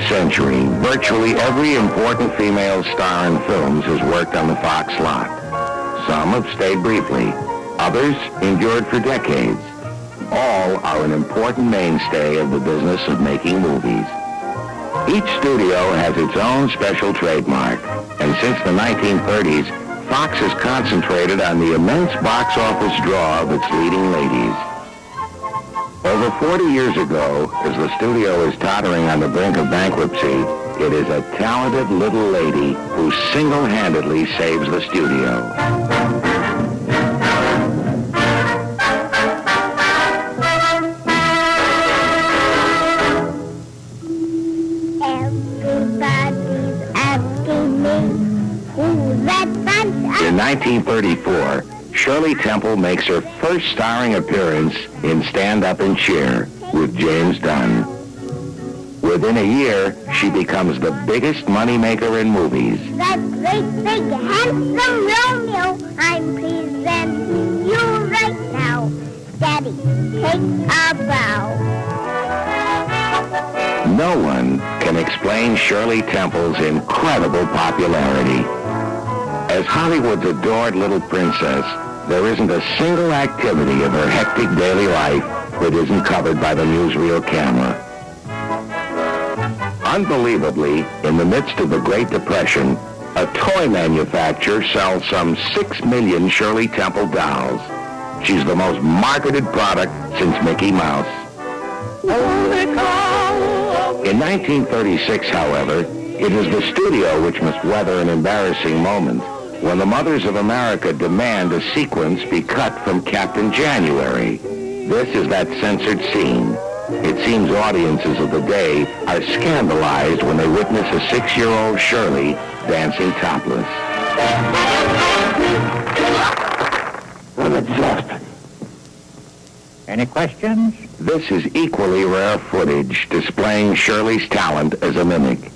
century, virtually every important female star in films has worked on the Fox lot. Some have stayed briefly. Others endured for decades. All are an important mainstay of the business of making movies. Each studio has its own special trademark, and since the 1930s, Fox has concentrated on the immense box office draw of its leading ladies. Over 40 years ago, as the studio is tottering on the brink of bankruptcy, it is a talented little lady who single-handedly saves the studio. In 1934, Shirley Temple makes her first starring appearance in Stand Up and Cheer with James Dunn. Within a year, she becomes the biggest moneymaker in movies. That great big handsome Romeo, I'm presenting you right now. Daddy, take a bow. No one can explain Shirley Temple's incredible popularity. As Hollywood's adored little princess, there isn't a single activity of her hectic daily life that isn't covered by the newsreel camera. Unbelievably, in the midst of the Great Depression, a toy manufacturer sells some 6 million Shirley Temple dolls. She's the most marketed product since Mickey Mouse. In 1936, however, it is the studio which must weather an embarrassing moment when the Mothers of America demand a sequence be cut from Captain January. This is that censored scene. It seems audiences of the day are scandalized when they witness a 6-year-old Shirley dancing topless. Any questions? This is equally rare footage displaying Shirley's talent as a mimic.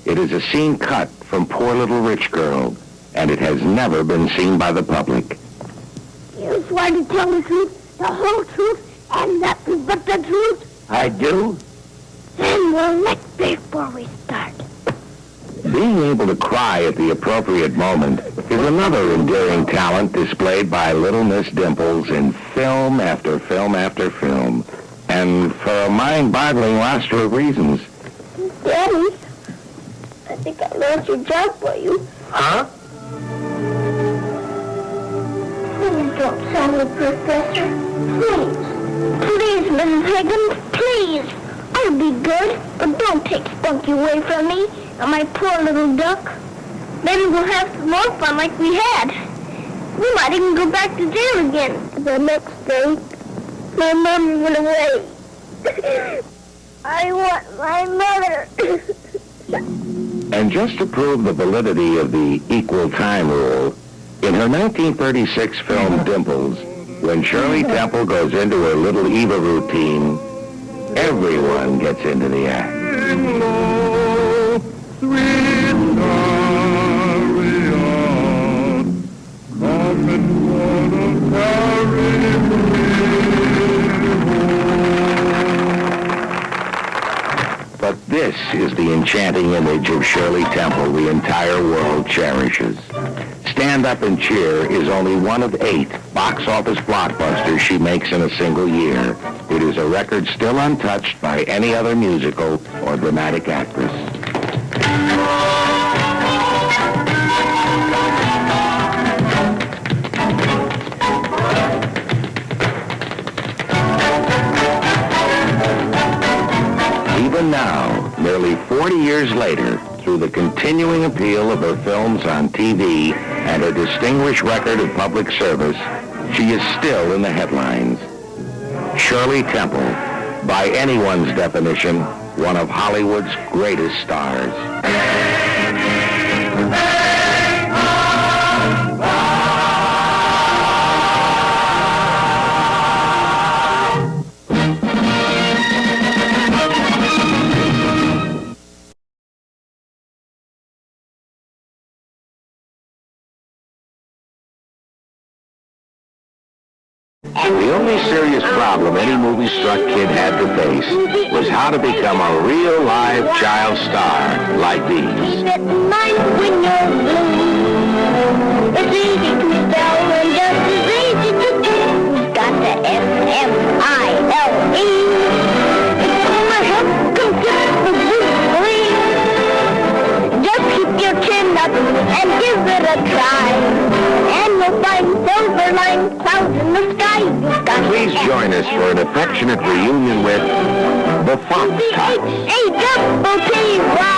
It is a scene cut from Poor Little Rich Girl, and it has never been seen by the public. You swear to tell the truth, the whole truth, and nothing but the truth? I do. Then we'll let before we start. Being able to cry at the appropriate moment is another endearing talent displayed by Little Miss Dimples in film after film after film, and for a mind-boggling roster of reasons. Daddy, I think I lost your job for you. Huh? Please don't sell me, Professor. Please. Please, Mrs. Higgins, please. I'll be good, but don't take Spunky away from me and my poor little duck. Maybe we'll have some more fun like we had. We might even go back to jail again. The next day, my mom went away. I want my mother. And just to prove the validity of the equal time rule, in her 1936 film Dimples, when Shirley Temple goes into her little Eva routine, everyone gets into the act. Hello, sweet Marion, come and wanna carry me home. But this is the enchanting image of Shirley Temple the entire world cherishes. Stand Up and Cheer is only one of 8 box office blockbusters she makes in a single year. It is a record still untouched by any other musical or dramatic actress. Even now, nearly 40 years later, through the continuing appeal of her films on TV and her distinguished record of public service, she is still in the headlines. Shirley Temple, by anyone's definition, one of Hollywood's greatest stars. The only serious problem any movie-struck kid had to face was how to become a real live child star like these. Keep it in mind when you're blue. It's easy to spell and just as easy to do. We've got the S-M-I-L-E. It's gonna help completely. Just keep your chin up and give it a try. And you'll find silver lined clouds in the sky. You've got Please join us for an affectionate reunion with the Fox Tots. C-H-A-double-T-Y.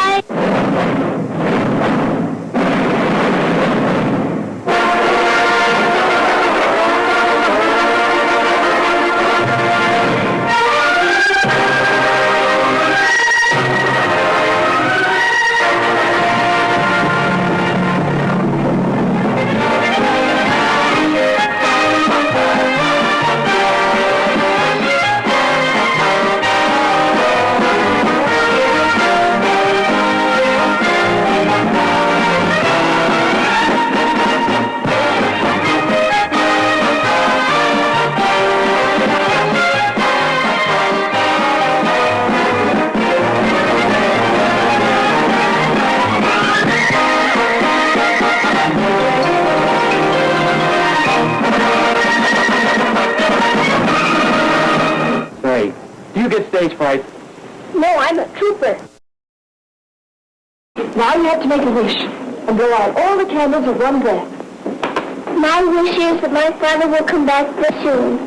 Do you get stage fright? No, I'm a trooper. Now you have to make a wish and blow out all the candles with one breath. My wish is that my father will come back very soon.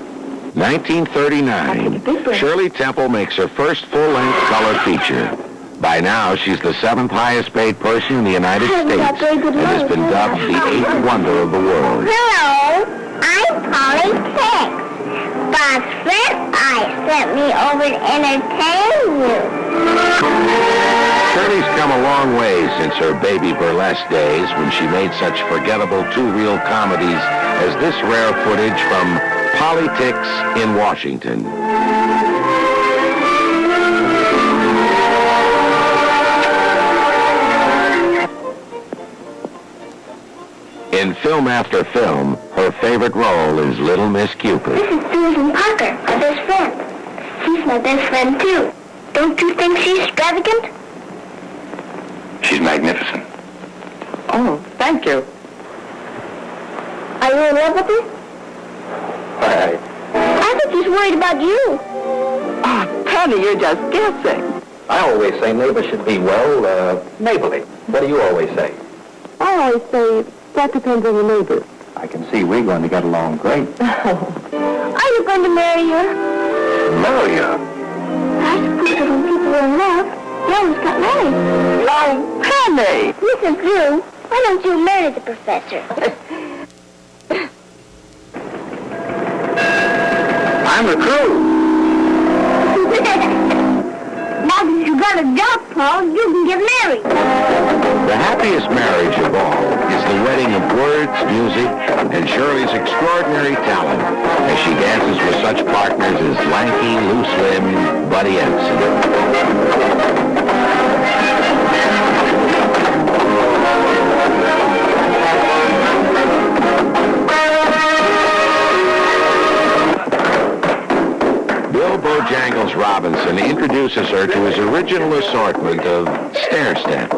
1939, Shirley Temple makes her first full-length color feature. By now, she's the 7th highest paid person in the United States and has been dubbed the 8th wonder of the world. Hello, I'm Polly Tex. Fox Tots sent me over to entertain you. Shirley's come a long way since her baby burlesque days when she made such forgettable two-reel comedies as this rare footage from Politics in Washington. In film after film, her favorite role is Little Miss Cupid. This is Susan Parker, my best friend. She's my best friend, too. Don't you think she's extravagant? She's magnificent. Oh, thank you. Are you in love with her? Why, I think she's worried about you. Oh, Penny, you're just guessing. I always say neighbors should be, neighborly. What do you always say? I always say that depends on the neighbors. I can see we're going to get along great. Are you going to marry her? Marry her? I suppose that when people are in love, they always got married. Oh, Penny! Listen, Drew, why don't you marry the professor? I'm the crew. Now that you got a job, Paul, you can get married. The happiest marriage of all is the wedding of words, music, and Shirley's extraordinary talent as she dances with such partners as lanky, loose-limbed Buddy Ensign. Bill Bojangles Robinson introduces her to his original assortment of stair steps.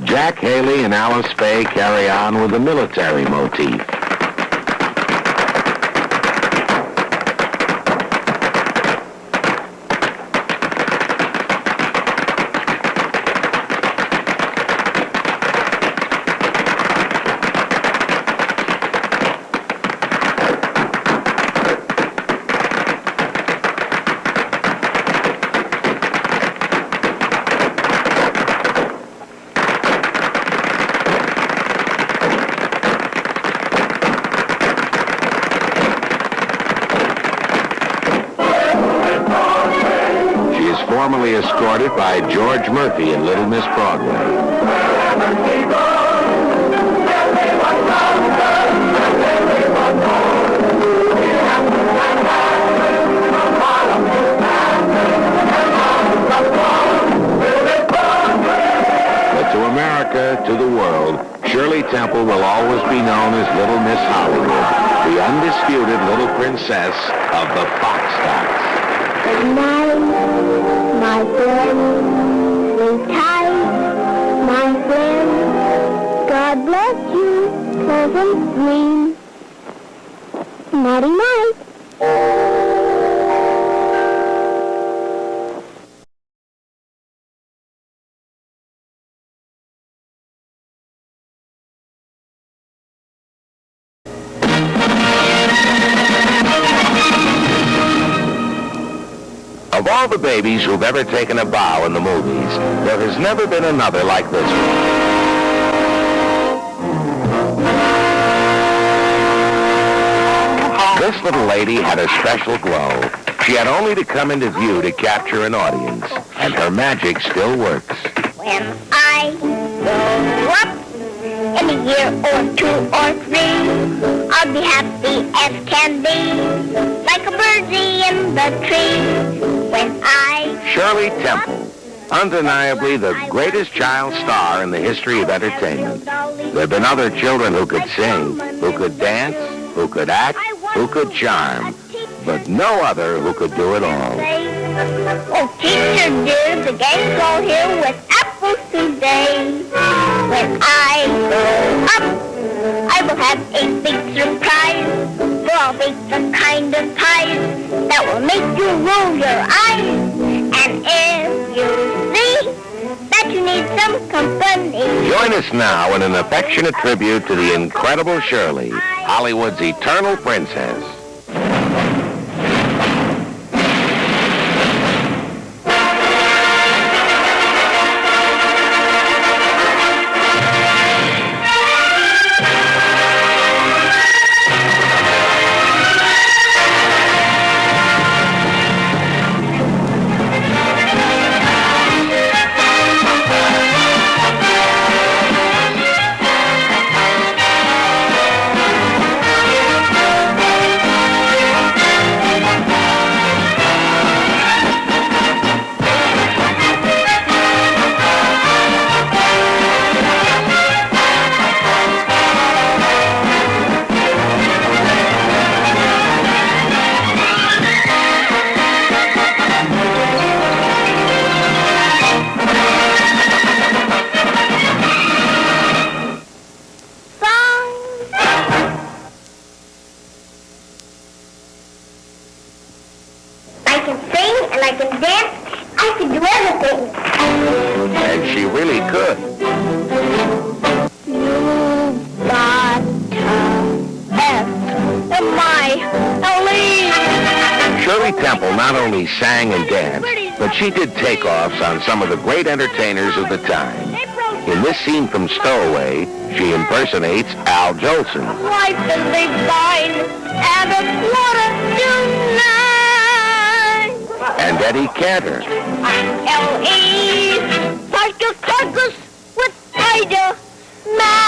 Jack Haley and Alice Faye carry on with the military motif. formally escorted by George Murphy in Little Miss Broadway. To America, to the world, Shirley Temple will always be known as Little Miss Hollywood, the undisputed little princess of the Fox Tots. Good night, my friend. Sleep tight, my friend. God bless you, pleasant dreams. Nighty night. Of all the babies who've ever taken a bow in the movies, there has never been another like this one. This little lady had a special glow. She had only to come into view to capture an audience, and her magic still works. When I grow up, in a year or 2 or 3, I'll be happy as can be, like a birdie in the tree. When Shirley Temple, undeniably the greatest child star in the history of entertainment. There have been other children who could sing, who could dance, who could act, who could charm, but no other who could do it all. Oh, teacher dear, the gang's all here with apples today. When I grow up, I will have a big surprise, for I'll bake the kind of pies that will make you roll your eyes. And if you see that you need some company, join us now in an affectionate tribute to the Incredible Shirley, Hollywood's eternal princess. And she really could. Shirley Temple not only sang and danced, but she did takeoffs on some of the great entertainers of the time. In this scene from Stowaway, she impersonates Al Jolson. Life is divine and a quarter to 9. And Eddie Cantor. L.E. Parker Carcass with Ida Manley.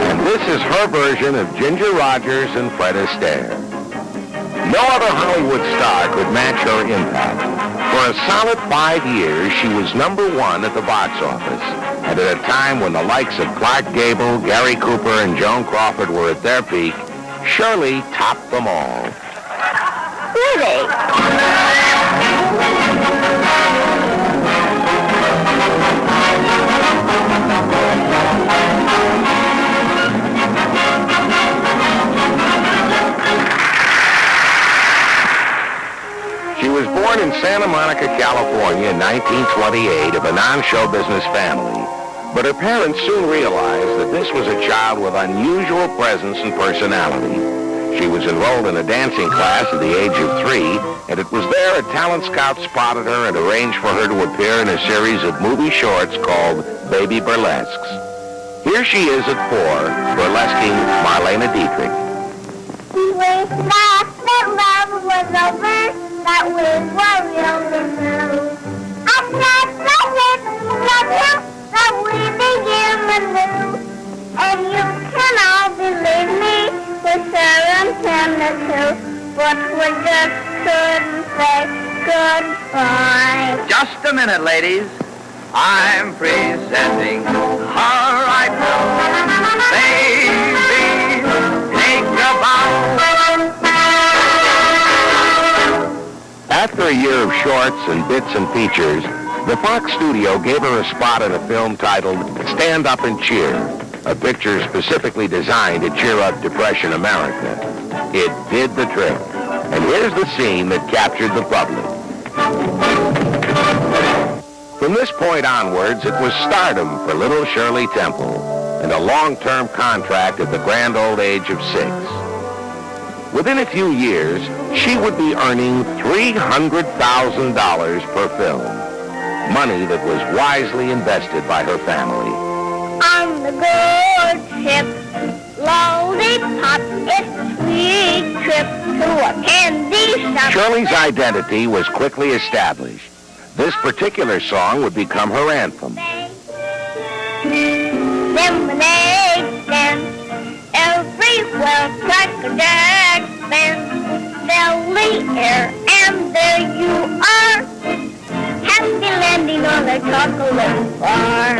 And this is her version of Ginger Rogers and Fred Astaire. No other Hollywood star could match her impact. For a solid 5 years, she was #1 at the box office. And at a time when the likes of Clark Gable, Gary Cooper, and Joan Crawford were at their peak, Shirley topped them all. Really? She was born in Santa Monica, California in 1928 of a non-show business family. But her parents soon realized that this was a child with unusual presence and personality. She was enrolled in a dancing class at the age of 3, and it was there a talent scout spotted her and arranged for her to appear in a series of movie shorts called Baby Burlesks. Here she is at 4, burlesquing Marlena Dietrich. We thought that love was over, that we were really blue. I thought that it was you, that we begin anew. And you can all believe me, we're sentimental, but we just couldn't say goodbye. Just a minute, ladies. I'm presenting her right now. Baby, take a bow. After a year of shorts and bits and features, the Fox studio gave her a spot in a film titled Stand Up and Cheer, a picture specifically designed to cheer up Depression America. It did the trick. And here's the scene that captured the public. From this point onwards, it was stardom for little Shirley Temple and a long-term contract at the grand old age of 6. Within a few years, she would be earning $300,000 per film, money that was wisely invested by her family. On the good ship, lollipop, it's a sweet trip to a candy shop. Shirley's identity was quickly established. This particular song would become her anthem. Lemonade stand, everywhere cracker jack stands. Belly air, and there you are, happy landing on a chocolate bar.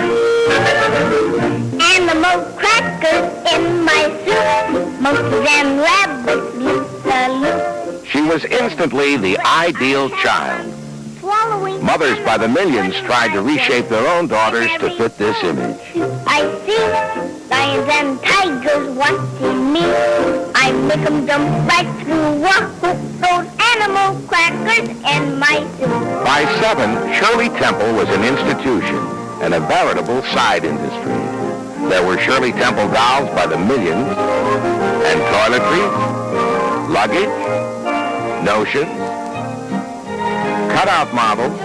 Animal crackers in my soup, monkeys and rabbits, loop the loop. She was instantly the ideal child. Mothers by the millions tried to reshape their own daughters to fit this image. I see lions and tigers watching me. I make them jump right through those animal crackers in my soup. By 7, Shirley Temple was an institution and a veritable side industry. There were Shirley Temple dolls by the millions, and toiletries, luggage, notions, cutout models,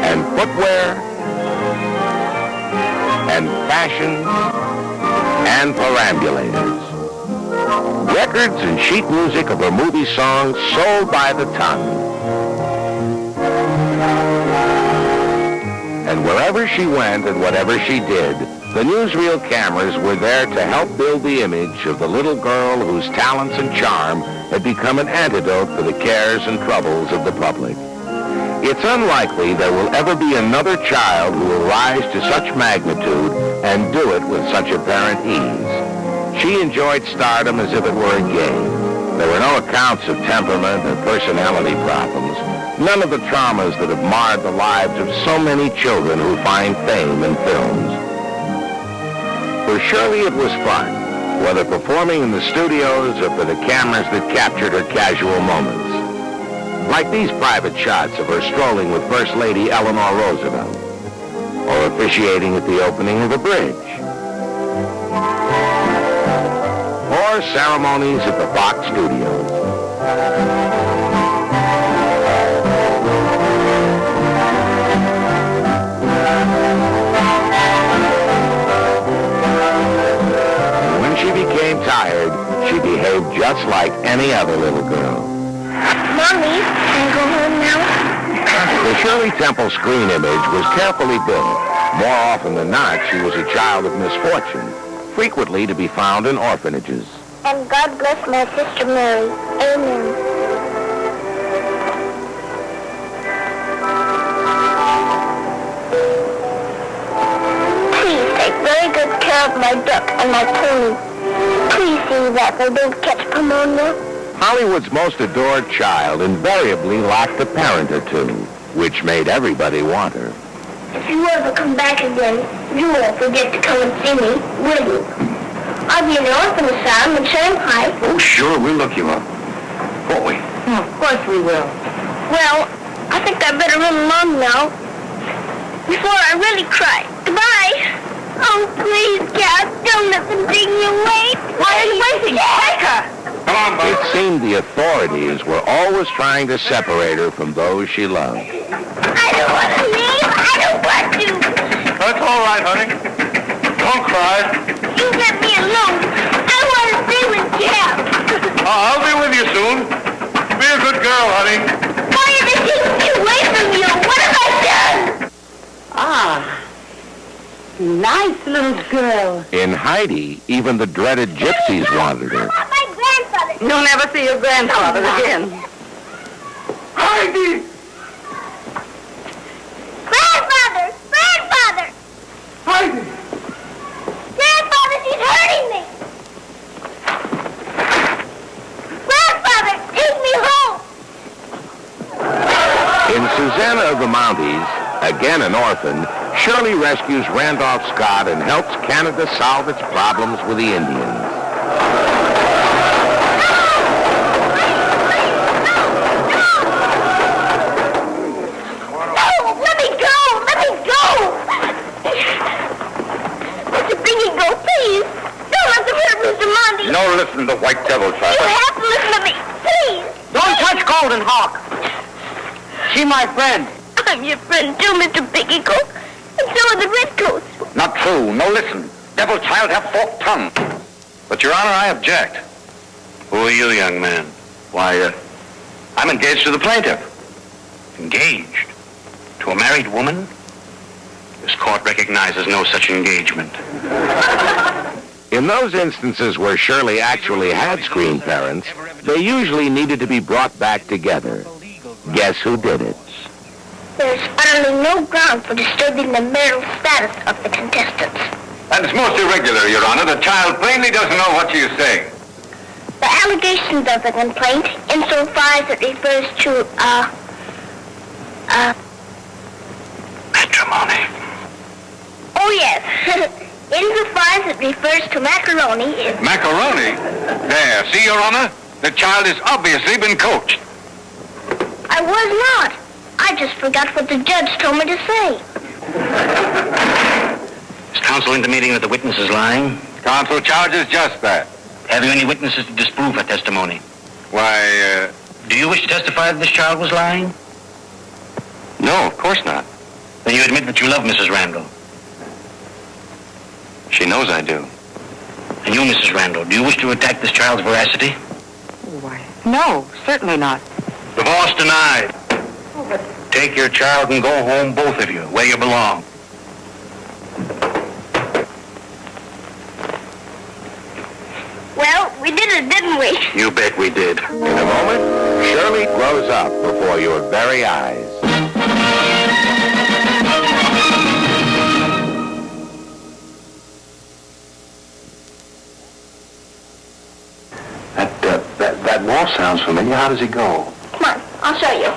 and footwear, and fashions, and perambulators. Records and sheet music of her movie songs sold by the ton. And wherever she went and whatever she did, the newsreel cameras were there to help build the image of the little girl whose talents and charm had become an antidote for the cares and troubles of the public. It's unlikely there will ever be another child who will rise to such magnitude and do it with such apparent ease. She enjoyed stardom as if it were a game. There were no accounts of temperament or personality problems, none of the traumas that have marred the lives of so many children who find fame in films. For Shirley, it was fun, whether performing in the studios or for the cameras that captured her casual moments. Like these private shots of her strolling with First Lady Eleanor Roosevelt, or officiating at the opening of the bridge, or ceremonies at the Fox studios. When she became tired, she behaved just like any other little girl. Mommy, can I go home now? The Shirley Temple screen image was carefully built. More often than not, she was a child of misfortune, frequently to be found in orphanages. And God bless my sister Mary. Amen. Please take very good care of my duck and my pony. Please see that they don't catch pneumonia. Hollywood's most adored child invariably lacked a parent or two, which made everybody want her. If you ever come back again, you won't forget to come and see me, will you? I'll be in the orphan asylum in Shanghai. Oh, sure, we'll look you up. Won't we? Of course we will. Well, I think I better run along now, before I really cry. Goodbye. Oh, please, Cat, don't let them take me away. Why are you waiting? Take her! Come on, It Bud. seemed the authorities were always trying to separate her from those she loved. I don't want to leave. I don't want to. That's all right, honey. Don't cry. You let me alone. I want to stay with Cat. Nice little girl. In Heidi, even the dreaded gypsies wanted her. My grandfather. You'll never see your grandfather again. Heidi! Grandfather! Grandfather! Heidi! Grandfather, she's hurting me! Grandfather, take me home! In Susanna of the Mounties, again an orphan, Shirley rescues Randolph Scott and helps Canada solve its problems with the Indians. No! Let me go! Let me go! Mr. Bingy, go, please! Don't let them hurt Mr. Monty! No, listen to White Devil, You child. have to listen to me! Please! Don't touch Golden Hawk. She my friend. I'm your friend too, Mr. Bingy Coat. And so are the Redcoats. Not true. No, listen. Devil child have forked tongue. But, Your Honor, I object. Who are you, young man? Why, I'm engaged to the plaintiff. Engaged? To a married woman? This court recognizes no such engagement. In those instances where Shirley actually had screen parents, they usually needed to be brought back together. Guess who did it? There's utterly no ground for disturbing the marital status of the contestants. That is most irregular, Your Honor. The child plainly doesn't know what she is saying. The allegations of the complaint, insofar as it refers to, Matrimony. oh yes, insofar as it refers to macaroni, Macaroni? There. See, Your Honor? The child has obviously been coached. I was not. I just forgot what the judge told me to say. Is counsel intimating that the witness is lying? Counsel charges just that. Have you any witnesses to disprove her testimony? Why, do you wish to testify that this child was lying? No, of course not. Then you admit that you love Mrs. Randall? She knows I do. And you, Mrs. Randall, do you wish to attack this child's veracity? Why, no, certainly not. Divorce denied. Take your child and go home, both of you, where you belong. Well, we did it, didn't we? You bet we did. In a moment, Shirley grows up before your very eyes. That waltz sounds familiar. How does it go? Come on, I'll show you.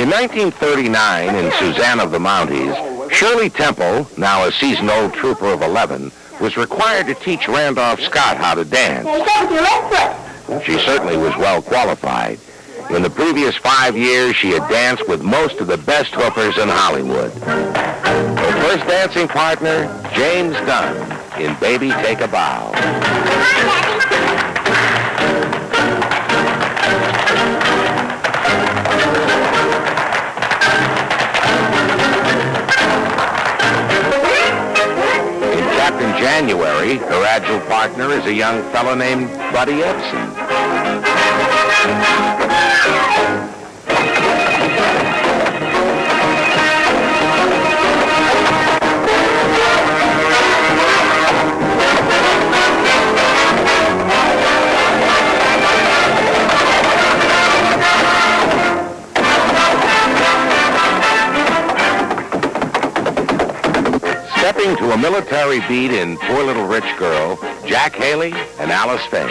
In 1939, in Susanna of the Mounties, Shirley Temple, now a season-old trooper of 11, was required to teach Randolph Scott how to dance. Now start with your left foot. She certainly was well qualified. In the previous 5 years, she had danced with most of the best hoopers in Hollywood. Her first dancing partner, James Dunn, in Baby Take a Bow. Come on, Daddy. In January, her agile partner is a young fellow named Buddy Ebsen. Stepping to a military beat in Poor Little Rich Girl, Jack Haley and Alice Faye.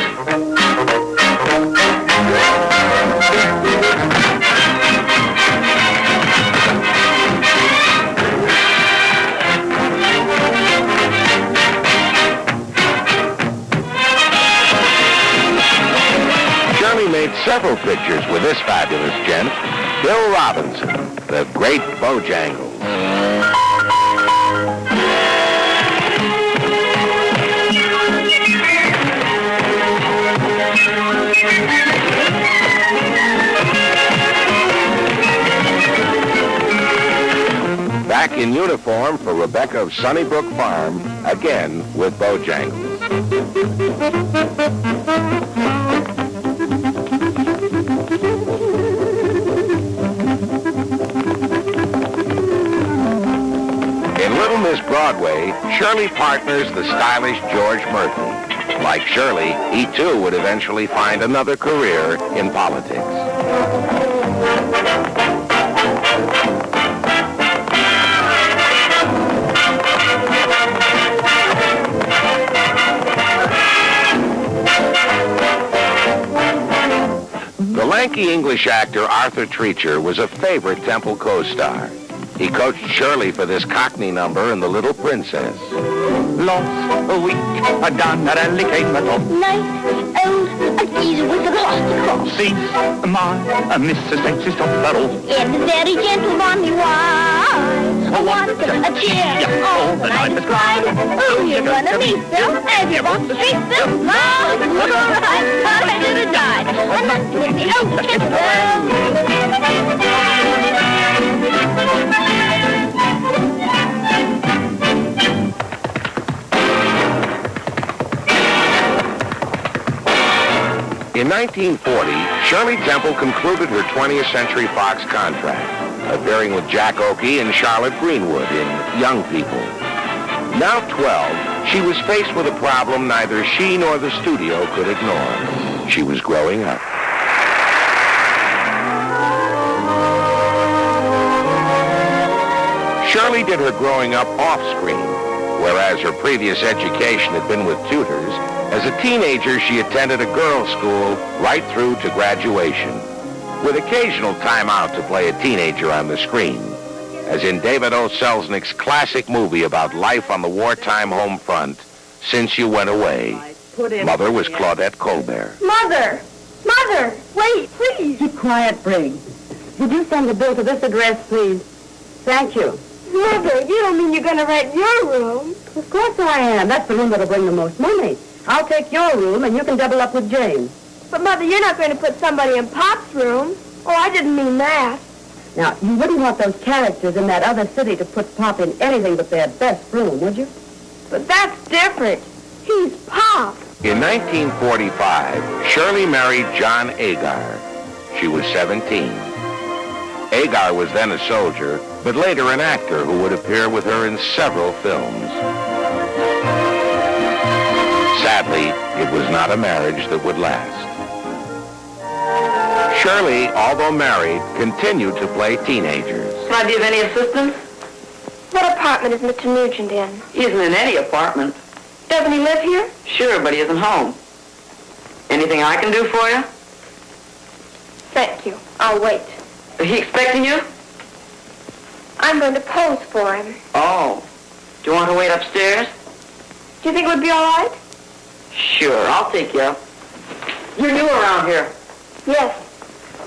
Shirley made several pictures with this fabulous gent, Bill Robinson, the great Bojangles. Back in uniform for Rebecca of Sunnybrook Farm, again with Bojangles. In Little Miss Broadway, Shirley partners the stylish George Murphy. Like Shirley, he too would eventually find another career in politics. The lanky English actor Arthur Treacher was a favorite Temple co-star. He coached Shirley for this Cockney number in The Little Princess. Lost a week, a done that only came at all. Nice, old, a geezer with a lost cross. Cease my Mrs. Sexy Stop Battle. And the very gentle Bonnie Wise. I want a cheer. All the night is cried. Oh, you're gonna meet them as you walk the streets. Them long, look alright. I should have died. I'm not with the old kiss them. In 1940, Shirley Temple concluded her 20th Century Fox contract, appearing with Jack Oakey and Charlotte Greenwood in Young People. Now 12, she was faced with a problem neither she nor the studio could ignore. She was growing up. Shirley did her growing up off-screen, whereas her previous education had been with tutors. As a teenager, she attended a girls' school right through to graduation, with occasional time out to play a teenager on the screen, as in David O. Selznick's classic movie about life on the wartime home front, Since You Went Away. Mother was Claudette Colbert. Mother! Mother! Wait, please! Keep quiet, Briggs. Would you send the bill to this address, please? Thank you. Mother, you don't mean you're going to rent your room? Of course I am. That's the room that'll bring the most money. I'll take your room, and you can double up with Jane. But, Mother, you're not going to put somebody in Pop's room. Oh, I didn't mean that. Now, you wouldn't want those characters in that other city to put Pop in anything but their best room, would you? But that's different. He's Pop. In 1945, Shirley married John Agar. She was 17. Agar was then a soldier, but later an actor who would appear with her in several films. Sadly, it was not a marriage that would last. Shirley, although married, continued to play teenagers. Can I be of any assistance? What apartment is Mr. Nugent in? He isn't in any apartment. Doesn't he live here? Sure, but he isn't home. Anything I can do for you? Thank you. I'll wait. Is he expecting you? I'm going to pose for him. Oh. Do you want to wait upstairs? Do you think it would be all right? Sure, I'll take you up. You're new around here. Yes.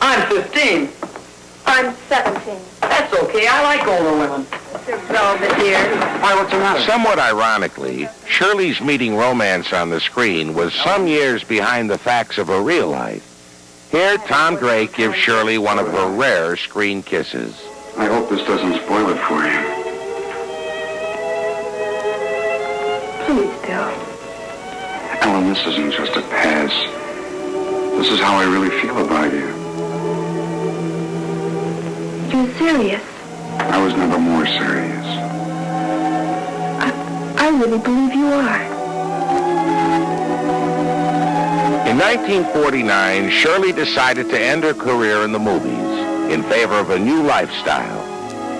I'm 15. I'm 17. That's okay. I like older women. Mr. Velvet, dear. Why, what's the matter? Somewhat ironically, Shirley's meeting romance on the screen was some years behind the facts of her real life. Here, Tom Drake gives Shirley one of her rare screen kisses. I hope this doesn't spoil it for you. Please, Bill. Ellen, this isn't just a pass. This is how I really feel about you. You're serious. I was never more serious. I really believe you are. In 1949, Shirley decided to end her career in the movies in favor of a new lifestyle.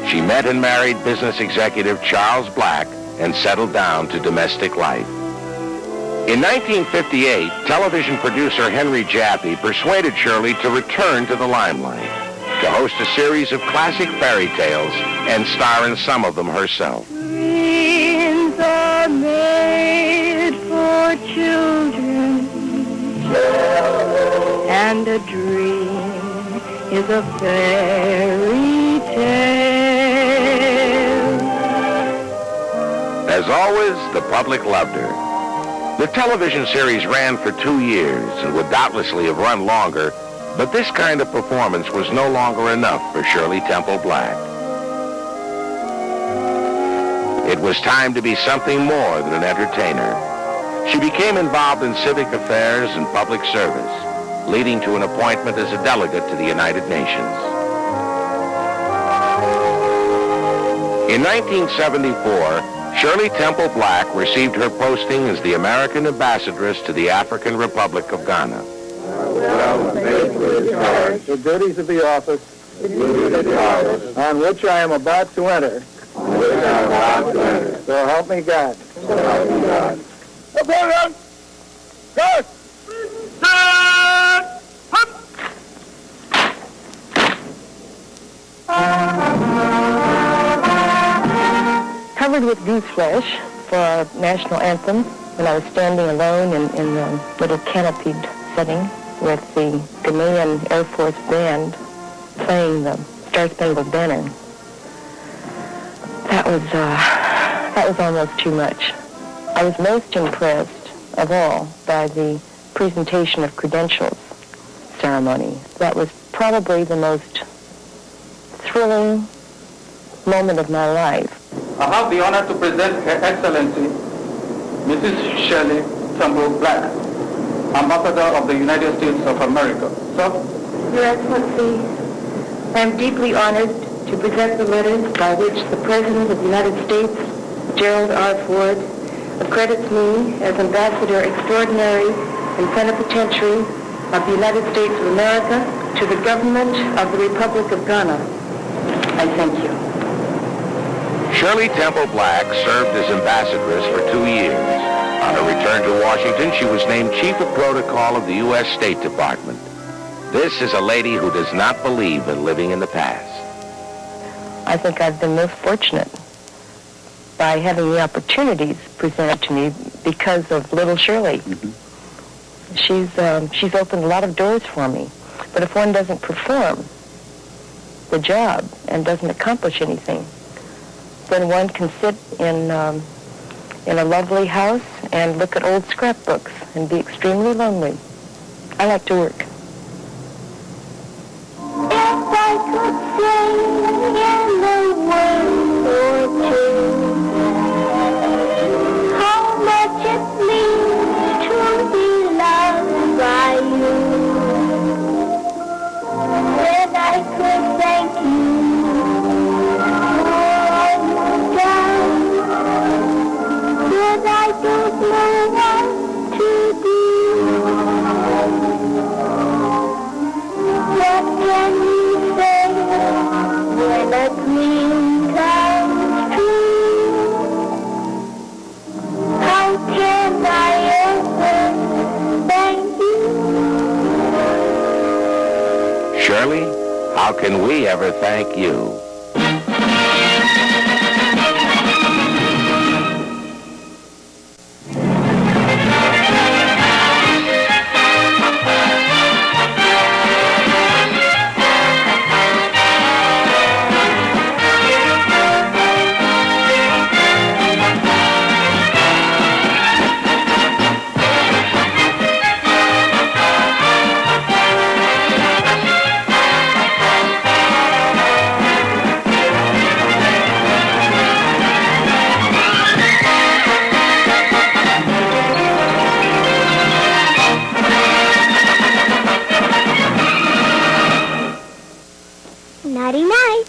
She met and married business executive Charles Black and settled down to domestic life. In 1958, television producer Henry Jaffe persuaded Shirley to return to the limelight, to host a series of classic fairy tales and star in some of them herself. Dreams are made for children, and a dream is a fairy tale. As always, the public loved her. The television series ran for 2 years and would doubtlessly have run longer, but this kind of performance was no longer enough for Shirley Temple Black. It was time to be something more than an entertainer. She became involved in civic affairs and public service, leading to an appointment as a delegate to the United Nations. In 1974, Shirley Temple Black received her posting as the American ambassadress to the African Republic of Ghana. The duties of the office on which I am about to enter. So help me God. Covered with goose flesh for our national anthem when I was standing alone in a little canopied setting with the Ghanaian Air Force Band playing the Star Spangled Banner. That was almost too much. I was most impressed of all by the presentation of credentials ceremony. That was probably the most thrilling moment of my life. I have the honor to present Her Excellency, Mrs. Shirley Temple Black, Ambassador of the United States of America. Sir? Your Excellency, I am deeply honored to present the letter by which the President of the United States, Gerald R. Ford, accredits me as Ambassador Extraordinary and Plenipotentiary of the United States of America to the government of the Republic of Ghana. I thank you. Shirley Temple Black served as ambassadress for 2 years. On her return to Washington, she was named Chief of Protocol of the U.S. State Department. This is a lady who does not believe in living in the past. I think I've been most fortunate by having the opportunities presented to me because of little Shirley. She's opened a lot of doors for me. But if one doesn't perform the job and doesn't accomplish anything, then one can sit in a lovely house and look at old scrapbooks and be extremely lonely. I like to work. If I could sing in the word or two, how much it means to be loved by you, then I could thank you for all you've done, but I don't know what to do. What can we say when a dream comes true? How can I ever thank you? Shirley, how can we ever thank you? Nighty night.